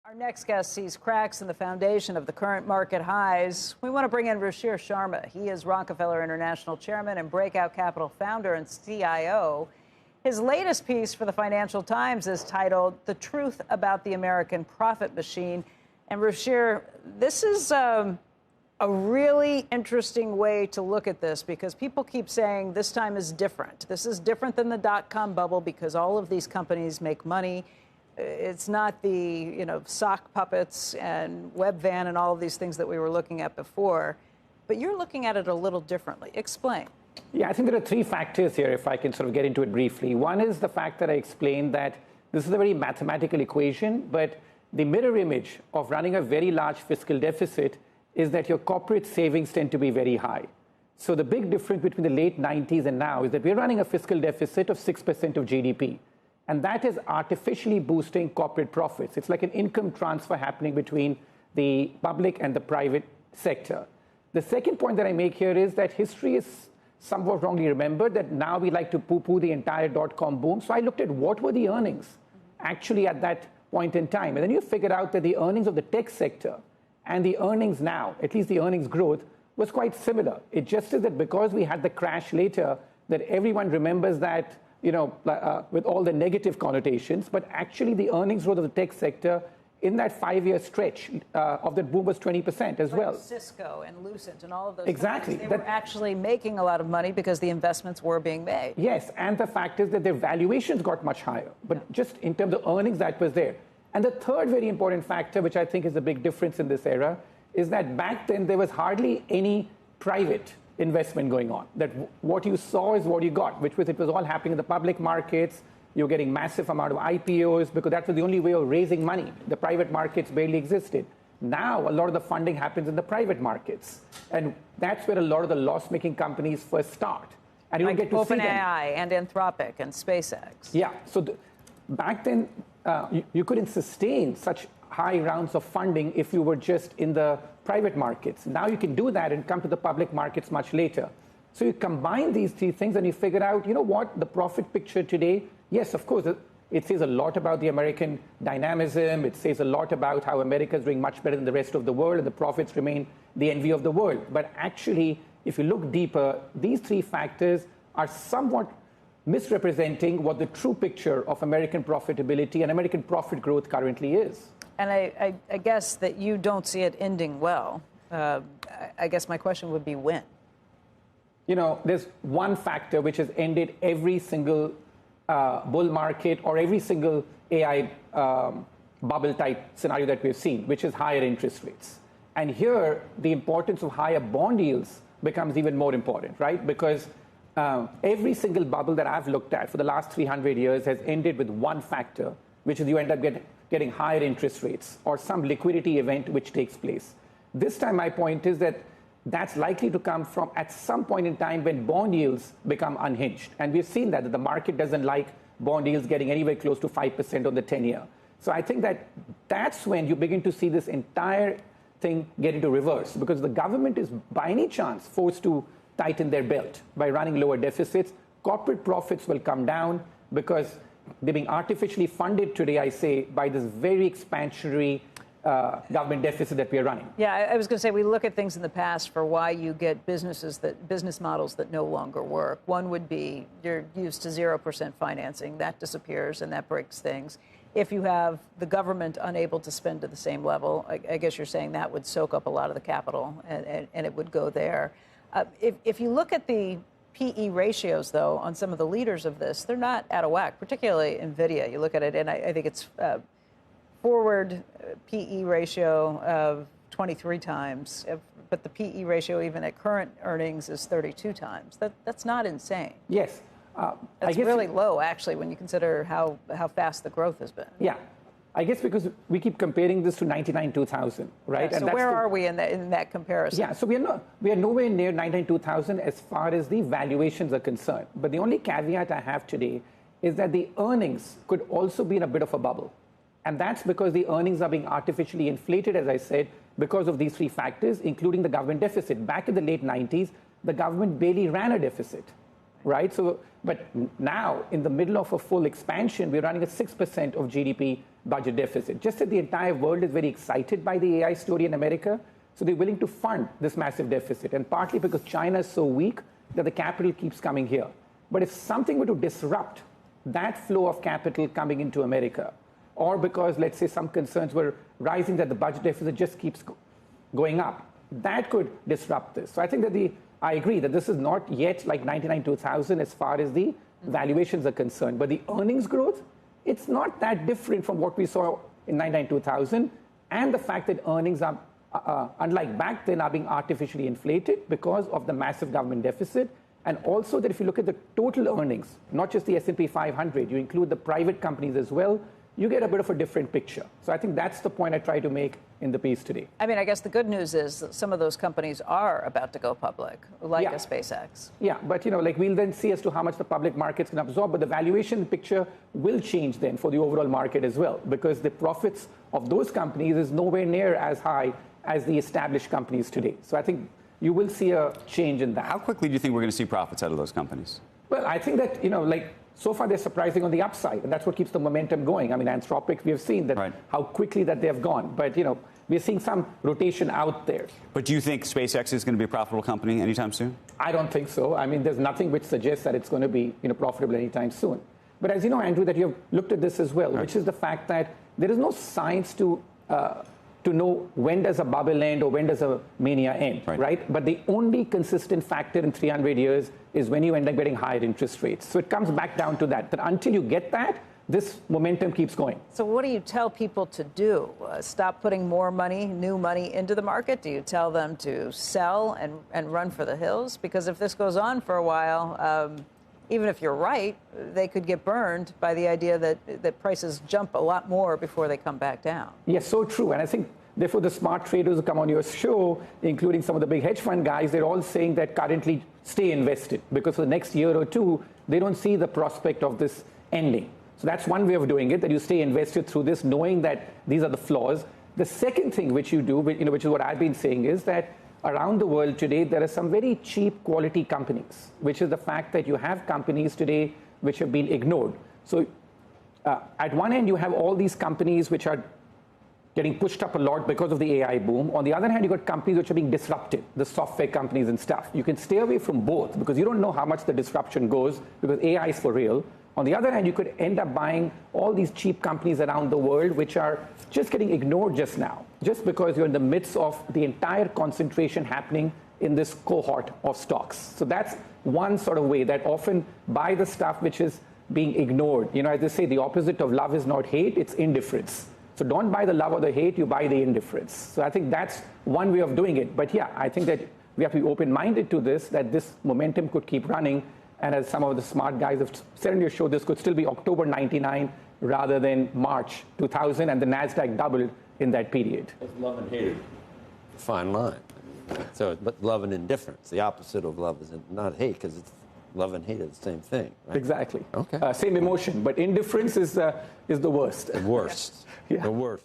Our next guest sees cracks in the foundation of the current market highs. We want to bring in Ruchir Sharma. He is Rockefeller International Chairman and Breakout Capital founder and CIO. His latest piece for the Financial Times is titled "The Truth About the American Profit Machine." And Ruchir, this is a really interesting way to look at this because people keep saying this time is different. This is different than the dot-com bubble because all of these companies make money. It's not the, sock puppets and Webvan and all of these things that we were looking at before. But you're looking at it a little differently. Explain. Yeah, I think there are three factors here, if I can sort of get into it briefly. One is the fact that I explained that this is a very mathematical equation, but the mirror image of running a very large fiscal deficit is that your corporate savings tend to be very high. So the big difference between the late 90s and now is that we're running a fiscal deficit of 6% of GDP. And that is artificially boosting corporate profits. It's like an income transfer happening between the public and the private sector. The second point that I make here is that history is somewhat wrongly remembered, that now we like to poo-poo the entire dot-com boom. So I looked at what were the earnings actually at that point in time. And then you figured out that the earnings of the tech sector and the earnings now, at least the earnings growth, was quite similar. It just is that because we had the crash later, that everyone remembers that, with all the negative connotations, but actually the earnings growth of the tech sector in that 5-year stretch of that boom was 20% as well. Cisco and Lucent and all of those exactly. They were actually making a lot of money because the investments were being made. Yes, and the fact is that their valuations got much higher, but just in terms of earnings, that was there. And the third very important factor, which I think is a big difference in this era, is that back then there was hardly any private investment going on. That what you saw is what you got, which was it was all happening in the public markets. You're getting massive amount of IPOs because that was the only way of raising money. The private markets barely existed. Now, a lot of the funding happens in the private markets. And that's where a lot of the loss-making companies first start. And you don't get to see them. OpenAI and Anthropic and SpaceX. Yeah. So back then, you couldn't sustain such high rounds of funding if you were just in the private markets. Now you can do that and come to the public markets much later. So you combine these three things and you figure out, what, the profit picture today, yes, of course, it says a lot about the American dynamism. It says a lot about how America is doing much better than the rest of the world and the profits remain the envy of the world. But actually, if you look deeper, these three factors are somewhat misrepresenting what the true picture of American profitability and American profit growth currently is. And I guess that you don't see it ending well. I guess my question would be when? There's one factor which has ended every single bull market or every single AI bubble type scenario that we've seen, which is higher interest rates. And here, the importance of higher bond yields becomes even more important, right? Because every single bubble that I've looked at for the last 300 years has ended with one factor, which is you end up getting higher interest rates or some liquidity event which takes place. This time, my point is that that's likely to come from at some point in time when bond yields become unhinged. And we've seen that the market doesn't like bond yields getting anywhere close to 5% on the 10-year. So I think that's when you begin to see this entire thing get into reverse, because the government is by any chance forced to tighten their belt by running lower deficits. Corporate profits will come down because they're being artificially funded today, I say, by this very expansionary government deficit that we are running. Yeah, I was going to say we look at things in the past for why you get business models that no longer work. One would be you're used to 0% financing. That disappears and that breaks things. If you have the government unable to spend to the same level, I guess you're saying that would soak up a lot of the capital and it would go there. If you look at the PE ratios, though, on some of the leaders of this, they're not out of whack, particularly NVIDIA. You look at it, and I think it's forward PE ratio of 23 times, but the PE ratio even at current earnings is 32 times. That's not insane. Yes. That's really low, actually, when you consider how fast the growth has been. Yeah. I guess because we keep comparing this to 99-2000, right? Yeah, so where are we in that comparison? Yeah, so we are nowhere near 99-2000 as far as the valuations are concerned. But the only caveat I have today is that the earnings could also be in a bit of a bubble. And that's because the earnings are being artificially inflated, as I said, because of these three factors, including the government deficit. Back in the late 90s, the government barely ran a deficit, right? So, but now, in the middle of a full expansion, we're running at 6% of GDP budget deficit. Just that the entire world is very excited by the AI story in America, so they're willing to fund this massive deficit, and partly because China is so weak that the capital keeps coming here. But if something were to disrupt that flow of capital coming into America, or because, let's say, some concerns were rising that the budget deficit just keeps going up, that could disrupt this. So I think that I agree that this is not yet like 99-2000 as far as the valuations are concerned, but the earnings growth, it's not that different from what we saw in 99-2000, and the fact that earnings are, unlike back then, are being artificially inflated because of the massive government deficit, and also that if you look at the total earnings, not just the S&P 500, you include the private companies as well, you get a bit of a different picture. So I think that's the point I try to make in the piece today. I mean, I guess the good news is that some of those companies are about to go public, like a SpaceX. Yeah, but like we'll then see as to how much the public markets can absorb, but the valuation picture will change then for the overall market as well, because the profits of those companies is nowhere near as high as the established companies today. So I think you will see a change in that. How quickly do you think we're going to see profits out of those companies? Well, I think that, so far they're surprising on the upside, and that's what keeps the momentum going. I mean, Anthropic, we have seen that how quickly that they have gone. But, we're seeing some rotation out there. But do you think SpaceX is going to be a profitable company anytime soon? I don't think so. I mean, there's nothing which suggests that it's going to be profitable anytime soon. But as you know, Andrew, that you have looked at this as well, which is the fact that there is no science to know when does a bubble end or when does a mania end, right? But the only consistent factor in 300 years is when you end up getting higher interest rates. So it comes back down to that until you get that, this momentum keeps going. So what do you tell people to do? Stop putting more money, new money into the market? Do you tell them to sell and run for the hills? Because if this goes on for a while, even if you're right, they could get burned by the idea that prices jump a lot more before they come back down. Yes, so true. And I think, therefore, the smart traders who come on your show, including some of the big hedge fund guys, they're all saying that currently stay invested, because for the next year or two, they don't see the prospect of this ending. So that's one way of doing it, that you stay invested through this, knowing that these are the flaws. The second thing which you do, which is what I've been saying, is that around the world today, there are some very cheap quality companies, which is the fact that you have companies today which have been ignored. So at one end, you have all these companies which are getting pushed up a lot because of the AI boom. On the other hand, you've got companies which are being disrupted, the software companies and stuff. You can stay away from both because you don't know how much the disruption goes, because AI is for real. On the other hand, you could end up buying all these cheap companies around the world which are just getting ignored just now, just because you're in the midst of the entire concentration happening in this cohort of stocks. So that's one sort of way that often buy the stuff which is being ignored. As they say, the opposite of love is not hate, it's indifference. So don't buy the love or the hate, you buy the indifference. So I think that's one way of doing it. But yeah, I think that we have to be open-minded to this, that this momentum could keep running. And as some of the smart guys have said in your show, this could still be October 99 rather than March 2000, and the NASDAQ doubled in that period. It's love and hate. Fine line. So, but love and indifference, the opposite of love is not hate, because it's love and hate are the same thing, right? Exactly. Okay. Same emotion, but indifference is the worst. The worst. Yeah. The worst.